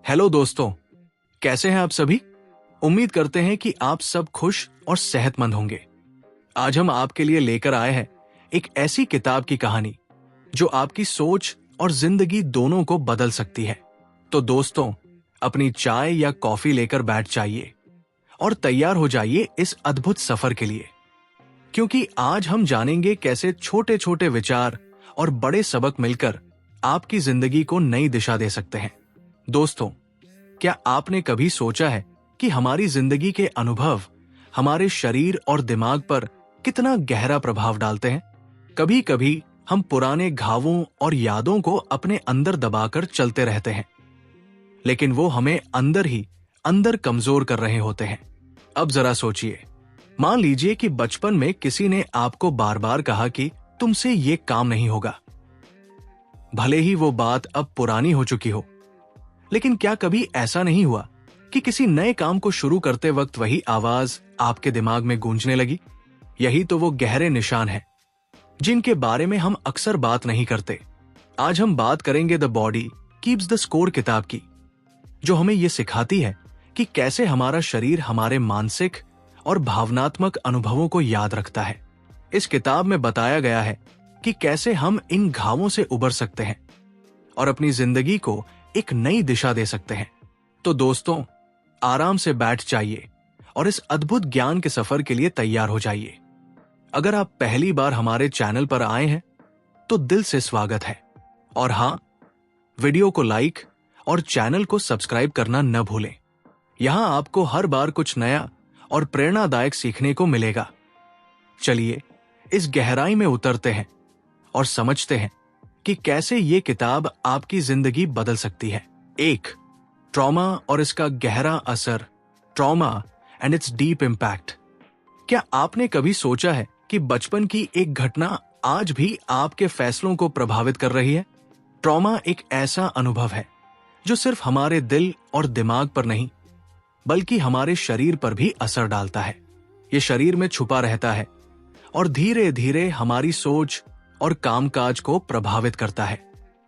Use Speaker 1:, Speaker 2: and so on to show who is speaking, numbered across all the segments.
Speaker 1: Hello दोस्तों, कैसे हैं आप सभी। उम्मीद करते हैं कि आप सब खुश और सेहतमंद होंगे। आज हम आपके लिए लेकर आए हैं एक ऐसी किताब की कहानी जो आपकी सोच और जिंदगी दोनों को बदल सकती है। तो दोस्तों, अपनी चाय या कॉफी लेकर बैठ जाइए और तैयार हो जाइए इस अद्भुत सफर के लिए, क्योंकि आज हम जानेंगे कैसे छोटे छोटे विचार और बड़े सबक मिलकर आपकी जिंदगी को नई दिशा दे सकते हैं। दोस्तों, क्या आपने कभी सोचा है कि हमारी जिंदगी के अनुभव हमारे शरीर और दिमाग पर कितना गहरा प्रभाव डालते हैं। कभी कभी हम पुराने घावों और यादों को अपने अंदर दबाकर चलते रहते हैं, लेकिन वो हमें अंदर ही अंदर कमजोर कर रहे होते हैं। अब जरा सोचिए, मान लीजिए कि बचपन में किसी ने आपको बार बार कहा कि तुमसे ये काम नहीं होगा। भले ही वो बात अब पुरानी हो चुकी हो, लेकिन क्या कभी ऐसा नहीं हुआ कि किसी नए काम को शुरू करते वक्त वही आवाज आपके दिमाग में गूंजने लगी। यही तो वो गहरे निशान हैं जिनके बारे में हम अक्सर बात नहीं करते। आज हम बात करेंगे the body keeps the score किताब की, जो हमें ये सिखाती है कि कैसे हमारा शरीर हमारे मानसिक और भावनात्मक अनुभवों को याद रखता है। इस किताब में बताया गया है कि कैसे हम इन घावों से उबर सकते हैं और अपनी जिंदगी को एक नई दिशा दे सकते हैं। तो दोस्तों, आराम से बैठ जाइए और इस अद्भुत ज्ञान के सफर के लिए तैयार हो जाइए। अगर आप पहली बार हमारे चैनल पर आए हैं तो दिल से स्वागत है, और हां, वीडियो को लाइक और चैनल को सब्सक्राइब करना न भूलें। यहां आपको हर बार कुछ नया और प्रेरणादायक सीखने को मिलेगा। चलिए इस गहराई में उतरते हैं और समझते हैं कि कैसे ये किताब आपकी जिंदगी बदल सकती है। 1. ट्रॉमा और इसका गहरा असर। Trauma and it's deep impact. क्या आपने कभी सोचा है कि बचपन की एक घटना आज भी आपके फैसलों को प्रभावित कर रही है? ट्रॉमा एक ऐसा अनुभव है जो सिर्फ हमारे दिल और दिमाग पर नहीं, बल्कि हमारे शरीर पर भी असर डालता है। ये शरीर में छुपा रहता है और धीरे धीरे हमारी सोच और कामकाज को प्रभावित करता है।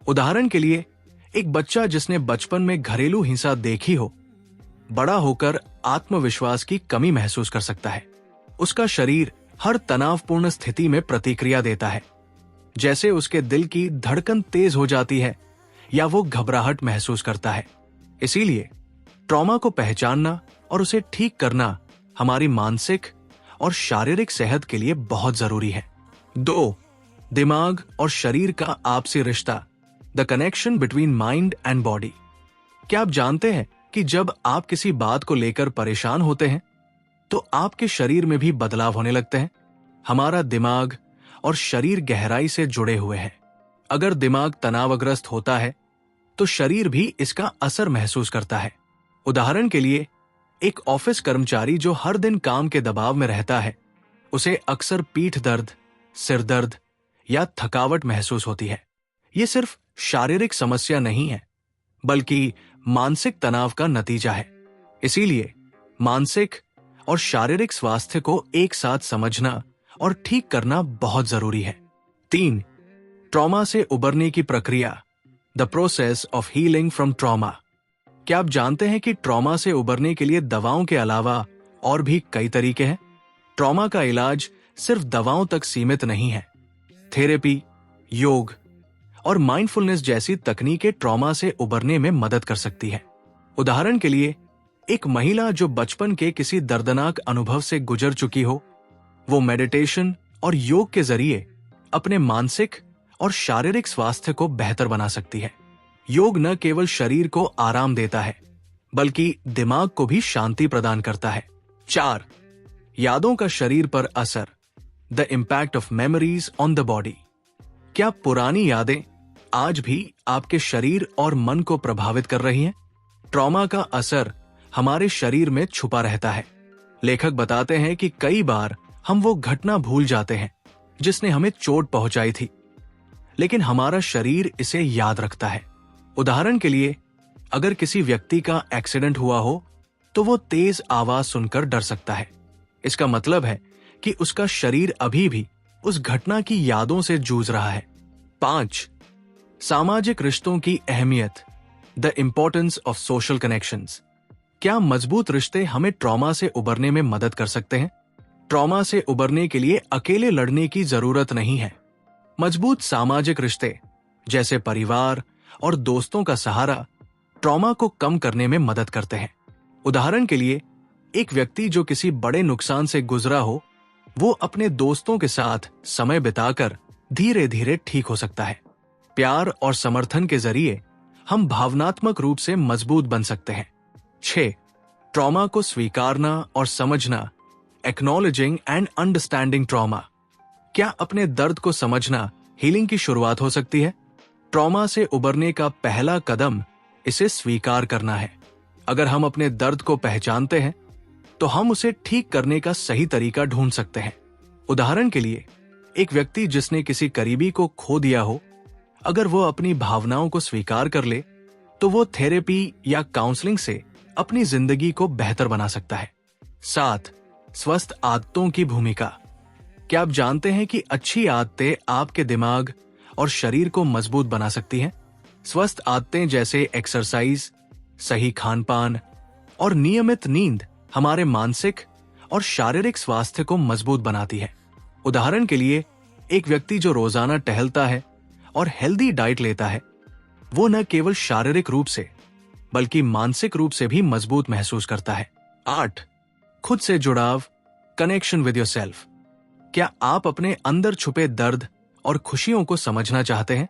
Speaker 1: उदाहरण के लिए, एक बच्चा जिसने बचपन में घरेलू हिंसा देखी हो, बड़ा होकर आत्मविश्वास की कमी महसूस कर सकता है। उसका शरीर हर तनावपूर्ण स्थिति में प्रतिक्रिया देता है, जैसे उसके दिल की धड़कन तेज हो जाती है या वो घबराहट महसूस करता है। इसीलिए ट्रॉमा को पहचानना और उसे ठीक करना हमारी मानसिक और शारीरिक सेहत के लिए बहुत जरूरी है। 2. दिमाग और शरीर का आपसी रिश्ता। The connection between mind and body. क्या आप जानते हैं कि जब आप किसी बात को लेकर परेशान होते हैं तो आपके शरीर में भी बदलाव होने लगते हैं। हमारा दिमाग और शरीर गहराई से जुड़े हुए हैं। अगर दिमाग तनावग्रस्त होता है तो शरीर भी इसका असर महसूस करता है। उदाहरण के लिए, एक ऑफिस कर्मचारी जो हर दिन काम के दबाव में रहता है, उसे अक्सर पीठ दर्द, सिर दर्द या थकावट महसूस होती है। ये सिर्फ शारीरिक समस्या नहीं है, बल्कि मानसिक तनाव का नतीजा है। इसीलिए मानसिक और शारीरिक स्वास्थ्य को एक साथ समझना और ठीक करना बहुत जरूरी है। 3. ट्रॉमा से उबरने की प्रक्रिया। The process of healing from trauma. क्या आप जानते हैं कि ट्रॉमा से उबरने के लिए दवाओं के अलावा और भी कई तरीके हैं? ट्रॉमा का इलाज सिर्फ दवाओं तक सीमित नहीं है। थेरेपी, योग और माइंडफुलनेस जैसी तकनीकें ट्रॉमा से उबरने में मदद कर सकती हैं। उदाहरण के लिए, एक महिला जो बचपन के किसी दर्दनाक अनुभव से गुजर चुकी हो, वो मेडिटेशन और योग के जरिए अपने मानसिक और शारीरिक स्वास्थ्य को बेहतर बना सकती है। योग न केवल शरीर को आराम देता है, बल्कि दिमाग को भी शांति प्रदान करता है। 4. यादों का शरीर पर असर। The impact of memories on the body. क्या पुरानी यादें आज भी आपके शरीर और मन को प्रभावित कर रही हैं? ट्रॉमा का असर हमारे शरीर में छुपा रहता है। लेखक बताते हैं कि कई बार हम वो घटना भूल जाते हैं जिसने हमें चोट पहुंचाई थी, लेकिन हमारा शरीर इसे याद रखता है। उदाहरण के लिए, अगर किसी व्यक्ति का एक्सीडेंट हुआ हो तो वो तेज आवाज सुनकर डर सकता है। इसका मतलब है कि उसका शरीर अभी भी उस घटना की यादों से जूझ रहा है। 5. सामाजिक रिश्तों की अहमियत। The importance of social connections. क्या मजबूत रिश्ते हमें ट्रॉमा से उबरने में मदद कर सकते हैं? ट्रॉमा से उबरने के लिए अकेले लड़ने की जरूरत नहीं है। मजबूत सामाजिक रिश्ते जैसे परिवार और दोस्तों का सहारा ट्रॉमा को कम करने में मदद करते हैं। उदाहरण के लिए, एक व्यक्ति जो किसी बड़े नुकसान से गुजरा हो, वो अपने दोस्तों के साथ समय बिताकर धीरे धीरे ठीक हो सकता है। प्यार और समर्थन के जरिए हम भावनात्मक रूप से मजबूत बन सकते हैं। 6. ट्रॉमा को स्वीकारना और समझना, एक्नॉलेजिंग एंड अंडरस्टैंडिंग ट्रॉमा। क्या अपने दर्द को समझना हीलिंग की शुरुआत हो सकती है? ट्रॉमा से उबरने का पहला कदम इसे स्वीकार करना है। अगर हम अपने दर्द को पहचानते हैं तो हम उसे ठीक करने का सही तरीका ढूंढ सकते हैं। उदाहरण के लिए, एक व्यक्ति जिसने किसी करीबी को खो दिया हो, अगर वो अपनी भावनाओं को स्वीकार कर ले तो वो थेरेपी या काउंसलिंग से अपनी जिंदगी को बेहतर बना सकता है। 7. स्वस्थ आदतों की भूमिका। क्या आप जानते हैं कि अच्छी आदतें आपके दिमाग और शरीर को मजबूत बना सकती हैं? स्वस्थ आदतें जैसे एक्सरसाइज, सही खान-पान और नियमित नींद हमारे मानसिक और शारीरिक स्वास्थ्य को मजबूत बनाती है। उदाहरण के लिए, एक व्यक्ति जो रोजाना टहलता है और हेल्दी डाइट लेता है, वो न केवल शारीरिक रूप से बल्कि मानसिक रूप से भी मजबूत महसूस करता है। 8. खुद से जुड़ाव, कनेक्शन विद योरसेल्फ। क्या आप अपने अंदर छुपे दर्द और खुशियों को समझना चाहते हैं?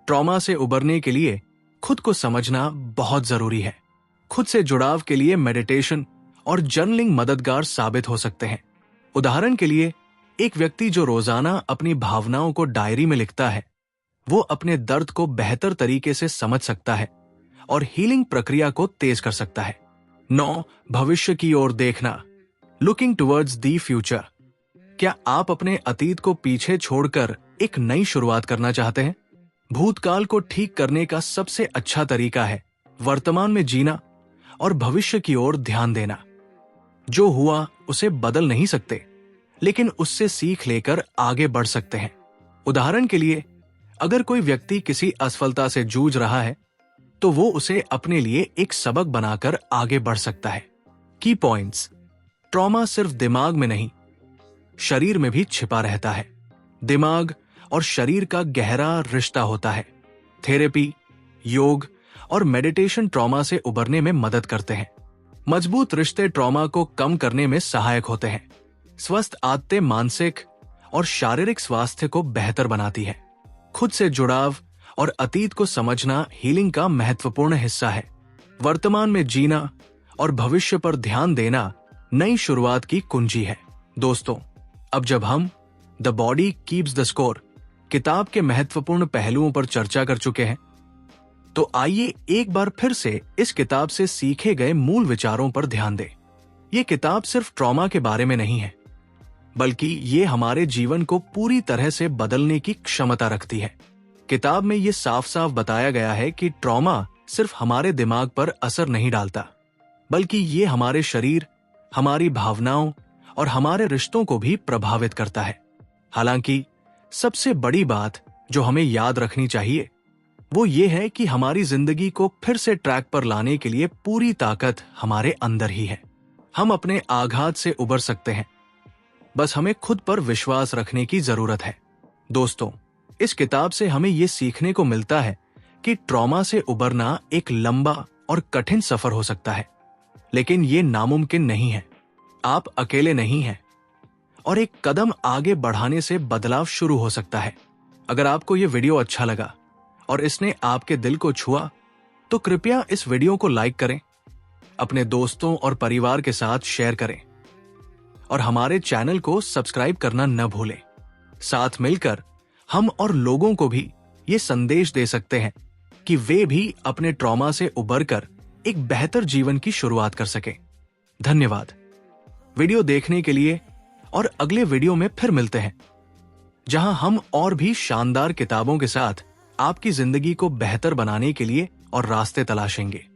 Speaker 1: ट्रॉमा से उबरने के लिए खुद को समझना बहुत जरूरी है। खुद से जुड़ाव के लिए मेडिटेशन और जर्नलिंग मददगार साबित हो सकते हैं। उदाहरण के लिए, एक व्यक्ति जो रोजाना अपनी भावनाओं को डायरी में लिखता है, वो अपने दर्द को बेहतर तरीके से समझ सकता है और हीलिंग प्रक्रिया को तेज कर सकता है। 9. भविष्य की ओर देखना, लुकिंग टुवर्ड्स द फ्यूचर। क्या आप अपने अतीत को पीछे छोड़कर एक नई शुरुआत करना चाहते हैं? भूतकाल को ठीक करने का सबसे अच्छा तरीका है वर्तमान में जीना और भविष्य की ओर ध्यान देना। जो हुआ उसे बदल नहीं सकते, लेकिन उससे सीख लेकर आगे बढ़ सकते हैं। उदाहरण के लिए, अगर कोई व्यक्ति किसी असफलता से जूझ रहा है तो वो उसे अपने लिए एक सबक बनाकर आगे बढ़ सकता है। की पॉइंट्स। ट्रॉमा सिर्फ दिमाग में नहीं, शरीर में भी छिपा रहता है। दिमाग और शरीर का गहरा रिश्ता होता है। थेरेपी, योग और मेडिटेशन ट्रॉमा से उबरने में मदद करते हैं। मजबूत रिश्ते ट्रॉमा को कम करने में सहायक होते हैं। स्वस्थ आदतें मानसिक और शारीरिक स्वास्थ्य को बेहतर बनाती है। खुद से जुड़ाव और अतीत को समझना हीलिंग का महत्वपूर्ण हिस्सा है। वर्तमान में जीना और भविष्य पर ध्यान देना नई शुरुआत की कुंजी है। दोस्तों, अब जब हम the body keeps the score किताब के महत्वपूर्ण पहलुओं पर चर्चा कर चुके हैं, तो आइए एक बार फिर से इस किताब से सीखे गए मूल विचारों पर ध्यान दें। ये किताब सिर्फ ट्रॉमा के बारे में नहीं है, बल्कि ये हमारे जीवन को पूरी तरह से बदलने की क्षमता रखती है। किताब में ये साफ साफ बताया गया है कि ट्रॉमा सिर्फ हमारे दिमाग पर असर नहीं डालता, बल्कि ये हमारे शरीर, हमारी भावनाओं और हमारे रिश्तों को भी प्रभावित करता है। हालांकि सबसे बड़ी बात जो हमें याद रखनी चाहिए वो ये है कि हमारी जिंदगी को फिर से ट्रैक पर लाने के लिए पूरी ताकत हमारे अंदर ही है। हम अपने आघात से उबर सकते हैं, बस हमें खुद पर विश्वास रखने की जरूरत है। दोस्तों, इस किताब से हमें ये सीखने को मिलता है कि ट्रॉमा से उबरना एक लंबा और कठिन सफर हो सकता है, लेकिन ये नामुमकिन नहीं है। आप अकेले नहीं हैं और एक कदम आगे बढ़ाने से बदलाव शुरू हो सकता है। अगर आपको ये वीडियो अच्छा लगा और इसने आपके दिल को छुआ, तो कृपया इस वीडियो को लाइक करें, अपने दोस्तों और परिवार के साथ शेयर करें और हमारे चैनल को सब्सक्राइब करना न भूलें। साथ मिलकर हम और लोगों को भी ये संदेश दे सकते हैं कि वे भी अपने ट्रॉमा से उबरकर एक बेहतर जीवन की शुरुआत कर सकें। धन्यवाद वीडियो देखने के लिए, और अगले वीडियो में फिर मिलते हैं, जहां हम और भी शानदार किताबों के साथ आपकी जिंदगी को बेहतर बनाने के लिए और रास्ते तलाशेंगे।